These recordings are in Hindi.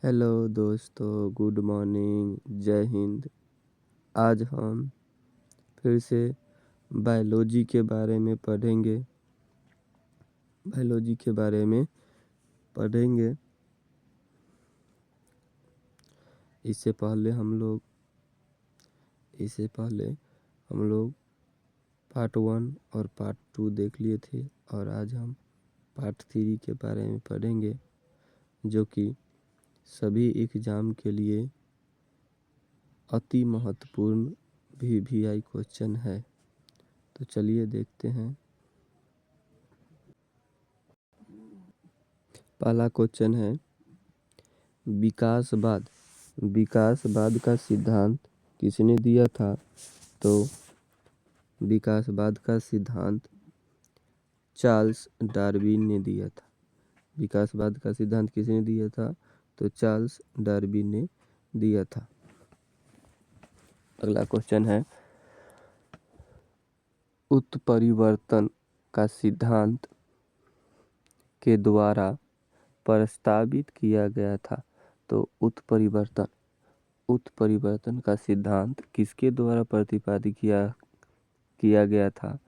हेलो दोस्तों, गुड मॉर्निंग, जय हिंद। आज हम फिर से बायोलॉजी के बारे में पढ़ेंगे। इससे पहले हम लोग पार्ट 1 और पार्ट 2 देख लिए थे और आज हम पार्ट 3 के बारे में पढ़ेंगे, जो कि सभी एग्जाम के लिए अति महत्वपूर्ण VVI क्वेश्चन है। तो चलिए देखते हैं। पहला क्वेश्चन है, विकासवाद का सिद्धांत किसने दिया था? तो विकासवाद का सिद्धांत चार्ल्स डार्विन ने दिया था। विकासवाद का सिद्धांत किसने दिया था? तो चार्ल्स डार्विन ने दिया था। अगला क्वेश्चन है, उत्परिवर्तन का सिद्धांत के द्वारा प्रस्तावित किया गया था। तो उत्परिवर्तन का सिद्धांत किसके द्वारा प्रतिपादित किया गया था?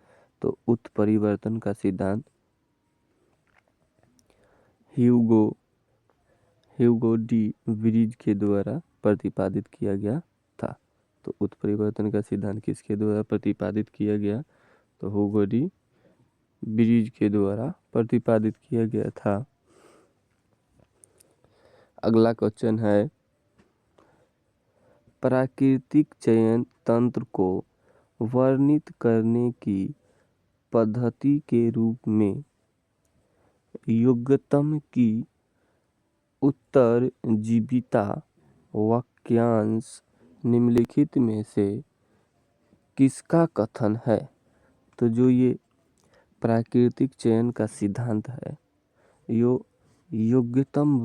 तो उत्परिवर्तन का सिद्धांत ह्यूगो डी व्रीज के द्वारा प्रतिपादित किया गया था। तो उत्परिवर्तन का सिद्धांत किसके द्वारा प्रतिपादित किया गया? तो ह्यूगो डी व्रीज के द्वारा प्रतिपादित किया गया था। अगला क्वेश्चन है, प्राकृतिक चयन तंत्र को वर्णित करने की पद्धति के रूप में योग्यतम की उत्तरजीविता वाक्यांश निम्नलिखित में से किसका कथन है? तो जो ये प्राकृतिक चयन का सिद्धांत है, यो योग्यतम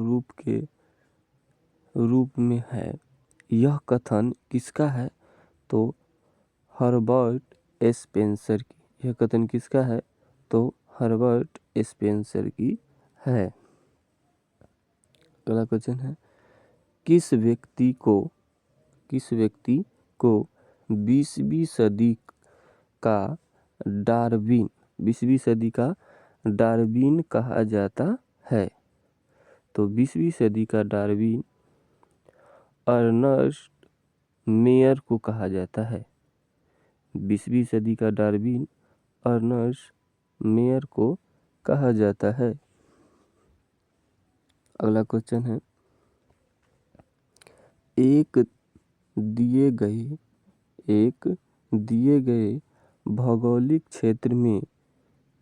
रूप में है। यह कथन किसका है? तो हर्बर्ट स्पेंसर की। यह कथन किसका है? तो हर्बर्ट स्पेंसर की है। अगला क्वेश्चन है, किस व्यक्ति को 20वीं सदी का डार्विन कहा जाता है? तो 20वीं सदी का डार्विन अर्नस्ट मेयर को कहा जाता है। 20वीं सदी का डार्विन अर्नस्ट मेयर को कहा जाता है। अगला क्वेश्चन है, एक दिए गए भौगोलिक क्षेत्र में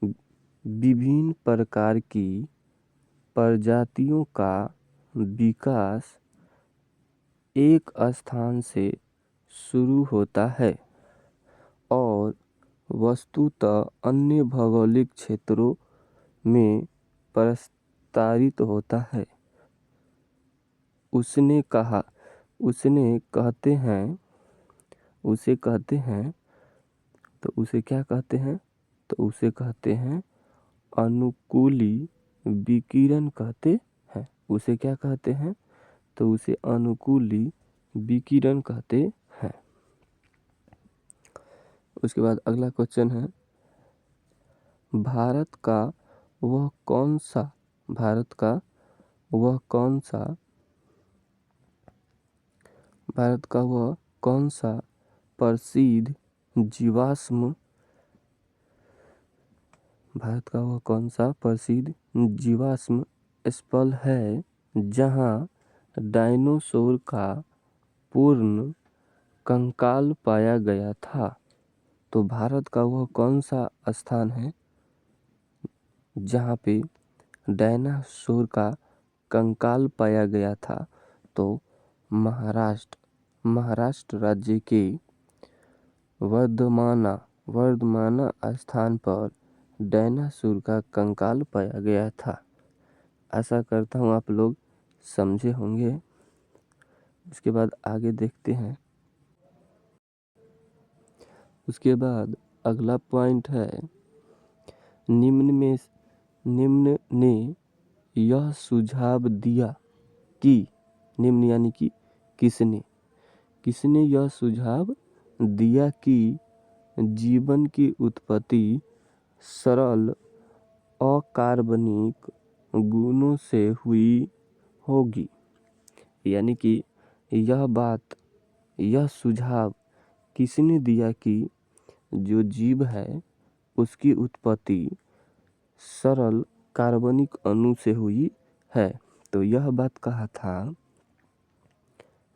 विभिन्न प्रकार की प्रजातियों का विकास एक स्थान से शुरू होता है और वस्तुतः अन्य भौगोलिक क्षेत्रों में प्रसारित होता है। उसे कहते हैं अनुकूली विकिरण कहते हैं। उसे क्या कहते हैं? तो उसे अनुकूली विकिरण कहते हैं। उसके बाद अगला क्वेश्चन है, भारत का वह कौन सा प्रसिद्ध जीवाश्म स्थल है जहाँ डायनासोर का पूर्ण कंकाल पाया गया था? तो भारत का वह कौन सा स्थान है जहाँ पे डायनासोर का कंकाल पाया गया था? तो महाराष्ट्र राज्य के वर्धमाना स्थान पर डायनासोर का कंकाल पाया गया था। आशा करता हूँ आप लोग समझे होंगे। उसके बाद आगे देखते हैं। उसके बाद अगला पॉइंट है, निम्न ने यह सुझाव दिया कि निम्न यानी कि किसने यह सुझाव दिया कि जीवन की उत्पत्ति सरल अकार्बनिक गुणों से हुई होगी। यानी कि यह सुझाव किसने दिया कि जो जीव है उसकी उत्पत्ति सरल कार्बनिक अणु से हुई है। तो यह बात कहा था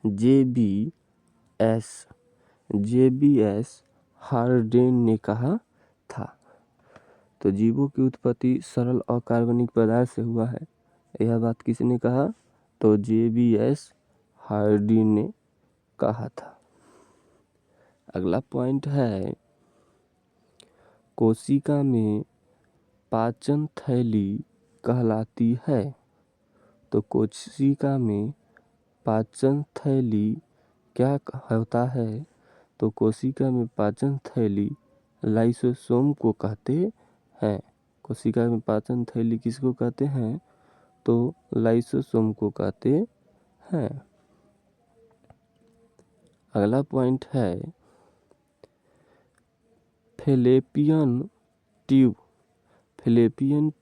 जे.बी.एस. हार्डेन ने कहा था। तो जीवों की उत्पत्ति सरल अकार्बनिक पदार्थ से हुआ है, यह बात किसने कहा? तो जे.बी.एस. हार्डेन ने कहा था। अगला पॉइंट है, कोशिका में पाचन थैली कहलाती है। तो कोशिका में पाचन थैली क्या होता है? तो कोशिका में पाचन थैली लाइसोसोम को कहते हैं। कोशिका में पाचन थैली किसको कहते हैं? तो लाइसोसोम को कहते हैं। अगला पॉइंट है, फैलोपियन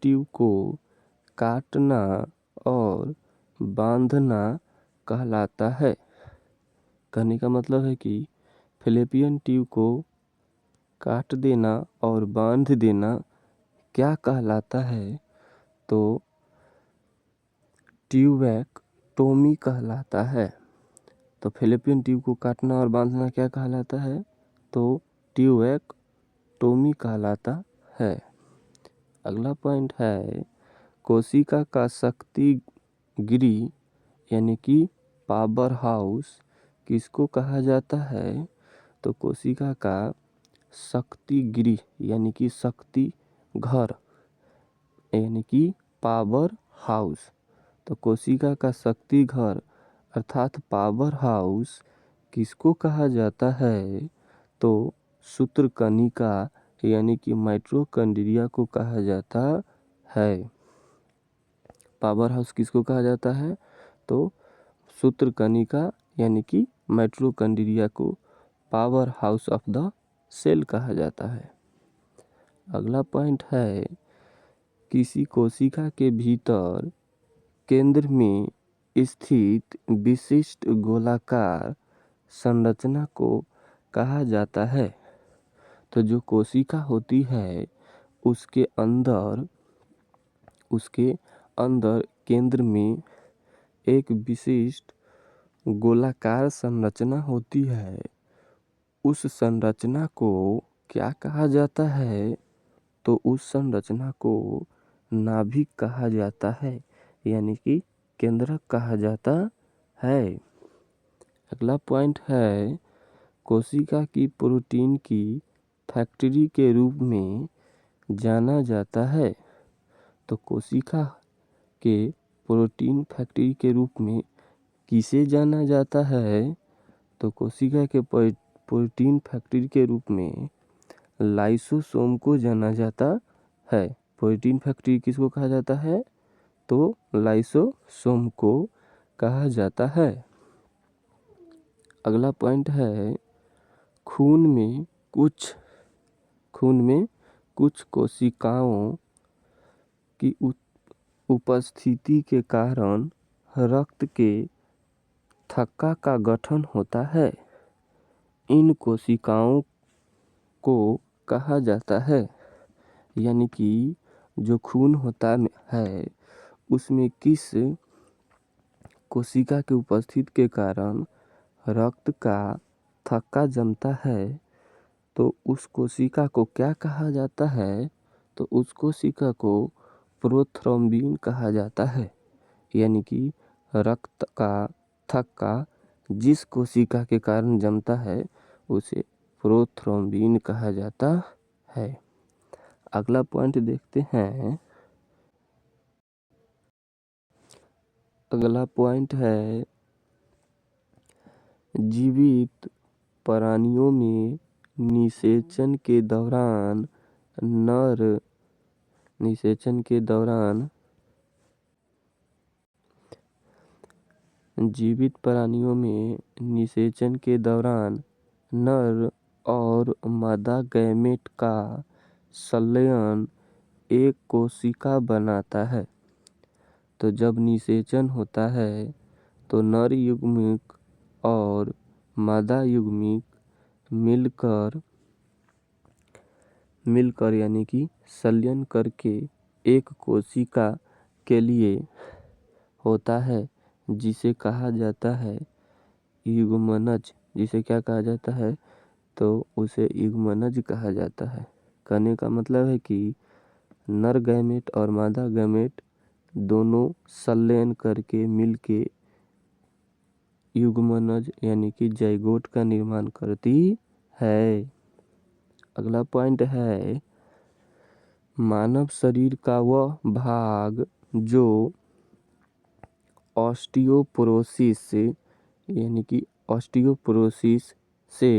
ट्यूब को काटना और बांधना कहलाता है। कहने का मतलब है कि फैलोपियन ट्यूब को काट देना और बांध देना क्या कहलाता है? तो ट्यूबैक्टोमी कहलाता है। तो फैलोपियन ट्यूब को काटना और बांधना क्या कहलाता है? तो ट्यूबैक्टोमी कहलाता है। अगला पॉइंट है, कोशिका का शक्ति गृह यानी कि पावर हाउस किसको कहा जाता है? तो कोशिका का शक्ति गृह यानी कि शक्ति घर यानी कि पावर हाउस। तो कोशिका का शक्ति घर अर्थात पावर हाउस किसको कहा जाता है? तो सूत्रकणिका यानी कि माइटोकॉन्ड्रिया को कहा जाता है। पावर हाउस किसको कहा जाता है? तो सूत्रकणिका यानी कि माइटोकॉन्ड्रिया को powerhouse of the cell कहा जाता है। अगला पॉइंट है, किसी कोशिका के भीतर केंद्र में स्थित विशिष्ट गोलाकार संरचना को कहा जाता है। तो जो कोशिका होती है उसके अंदर केंद्र में एक विशिष्ट गोलाकार संरचना होती है। उस संरचना को क्या कहा जाता है? तो उस संरचना को नाभिक कहा जाता है यानी कि केंद्रक कहा जाता है। अगला पॉइंट है, कोशिका की प्रोटीन की फैक्ट्री के रूप में जाना जाता है। तो कोशिका के प्रोटीन फैक्ट्री के रूप में किसे जाना जाता है? तो कोशिका के प्रोटीन फैक्ट्री के रूप में लाइसोसोम को जाना जाता है। प्रोटीन फैक्ट्री किसको कहा जाता है? तो लाइसोसोम को कहा जाता है। अगला पॉइंट है, खून में कुछ कोशिकाओं की उपस्थिति के कारण रक्त के थक्का का गठन होता है। इन कोशिकाओं को कहा जाता है यानी कि जो खून होता है उसमें किस कोशिका के उपस्थिति के कारण रक्त का थक्का जमता है, तो उस कोशिका को क्या कहा जाता है? तो उस कोशिका को प्रोथ्रोम्बिन कहा जाता है। यानी कि रक्त का थक्का जिस कोशिका के कारण जमता है उसे प्रोथ्रोम्बिन कहा जाता है। अगला पॉइंट देखते हैं। अगला पॉइंट है, जीवित प्राणियों में निषेचन के जीवित प्राणियों में निषेचन के दौरान नर और मादा गैमेट का संलयन एक कोशिका बनाता है। तो जब निषेचन होता है तो नर युग्मक और मादा युग्मक मिलकर यानी कि संलयन करके एक कोशिका के लिए होता है, जिसे कहा जाता है युग्मनज। जिसे क्या कहा जाता है? तो उसे युग्मनज कहा जाता है। कहने का मतलब है कि नर गैमेट और मादा गैमेट दोनों संलयन करके मिलके युग्मनज यानी कि जाइगोट का निर्माण करती है। अगला पॉइंट है मानव शरीर का वह भाग जो ऑस्टियोपोरोसिस यानी कि ऑस्टियोपोरोसिस से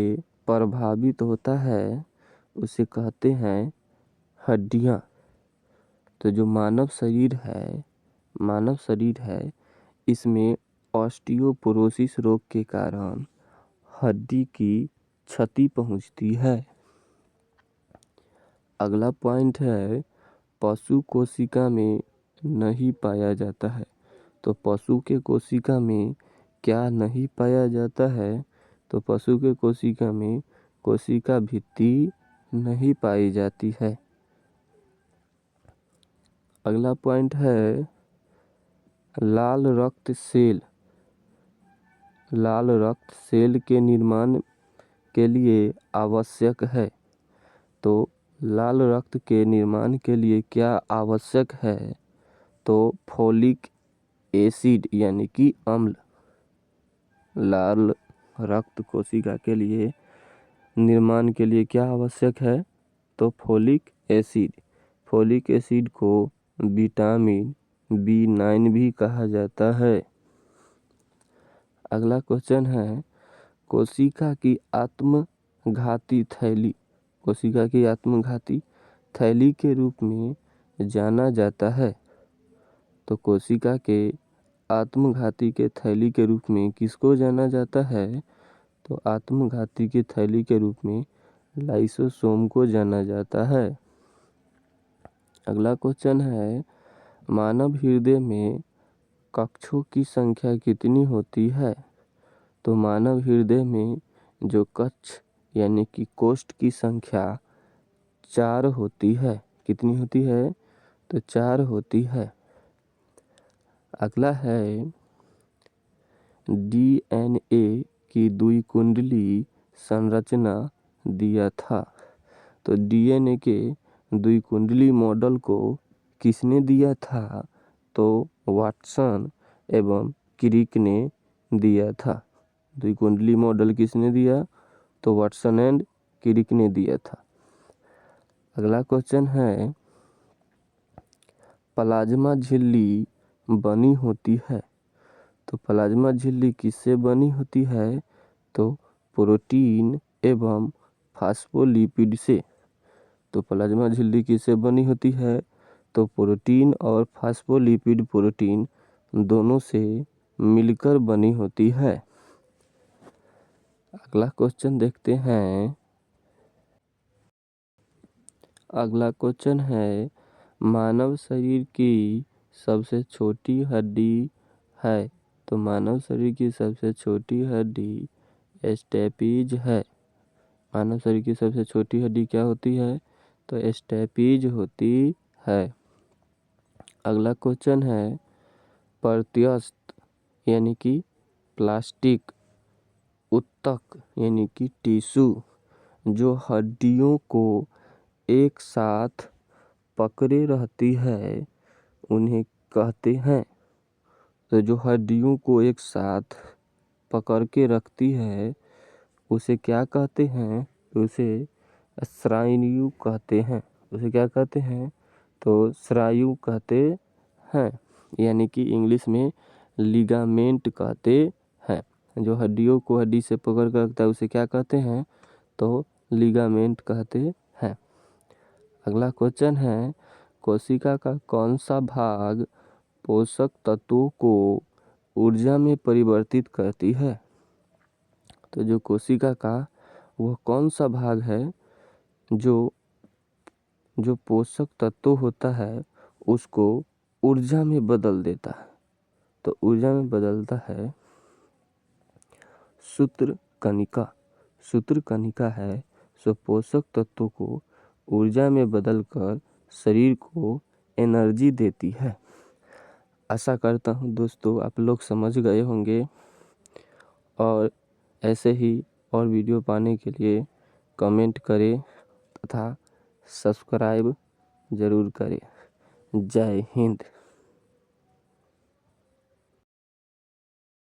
प्रभावित होता है उसे कहते हैं हड्डियाँ। तो जो मानव शरीर है इसमें ऑस्टियोपोरोसिस रोग के कारण हड्डी की क्षति पहुंचती है। अगला पॉइंट है पशु कोशिका में नहीं पाया जाता है। तो पशु के कोशिका में क्या नहीं पाया जाता है? तो पशु के कोशिका में कोशिका भित्ति नहीं पाई जाती है। अगला पॉइंट है लाल रक्त सेल के निर्माण के लिए आवश्यक है। तो लाल रक्त के निर्माण के लिए क्या आवश्यक है? तो फोलिक एसिड यानी कि अम्ल। लाल रक्त कोशिका के लिए निर्माण के लिए क्या आवश्यक है? तो फोलिक एसिड। फोलिक एसिड को विटामिन B9 भी कहा जाता है। अगला क्वेश्चन है कोशिका की आत्मघाती थैली के रूप में जाना जाता है। तो कोशिका के आत्मघाती के थैली के रूप में किसको जाना जाता है? तो आत्मघाती के थैली के रूप में लाइसोसोम को जाना जाता है। अगला क्वेश्चन है मानव हृदय में कक्षों की संख्या कितनी होती है? तो मानव हृदय में जो कक्ष यानी कि कोष्ठ की संख्या 4 होती है। कितनी होती है? तो 4 होती है। अगला है DNA की द्विकुंडली संरचना दिया था। तो DNA के द्विकुंडली मॉडल को किसने दिया था? तो वाटसन एवं क्रिक ने दिया था। द्विकुंडली मॉडल किसने दिया? तो वाटसन एंड क्रिक ने दिया था। अगला क्वेश्चन है प्लाज्मा झिल्ली बनी होती है। तो प्लाज्मा झिल्ली किससे बनी होती है? तो प्रोटीन एवं फास्फोलिपिड से। तो प्लाज्मा झिल्ली किससे बनी होती है? तो प्रोटीन और फास्फोलिपिड प्रोटीन दोनों से मिलकर बनी होती है। अगला क्वेश्चन देखते हैं। अगला क्वेश्चन है मानव शरीर की सबसे छोटी हड्डी है। तो मानव शरीर की सबसे छोटी हड्डी स्टेपीज है। मानव शरीर की सबसे छोटी हड्डी क्या होती है? तो स्टेपीज होती है। अगला क्वेश्चन है प्रत्यस्थ यानी कि प्लास्टिक ऊतक यानी कि टिश्यू जो हड्डियों को एक साथ पकड़े रहती है उन्हें कहते हैं। तो जो हड्डियों को एक साथ पकड़ के रखती है उसे क्या कहते हैं? उसे स्नायु कहते हैं। उसे क्या कहते हैं? तो स्नायु कहते हैं यानी कि इंग्लिश में लिगामेंट कहते हैं। जो हड्डियों को हड्डी से पकड़ कर रखता है उसे क्या कहते हैं? तो लिगामेंट कहते हैं। अगला क्वेश्चन है कोशिका का कौन सा भाग पोषक तत्वों को ऊर्जा में परिवर्तित करती है। तो जो कोशिका का वह कौन सा भाग है जो जो पोषक तत्व होता है उसको ऊर्जा में बदल देता है। तो ऊर्जा में बदलता है सूत्र कणिका। सूत्र कणिका है सो पोषक तत्वों को ऊर्जा में बदलकर शरीर को एनर्जी देती है। आशा करता हूँ दोस्तों आप लोग समझ गए होंगे, और ऐसे ही और वीडियो पाने के लिए कमेंट करें तथा सब्सक्राइब ज़रूर करें। जय हिंद।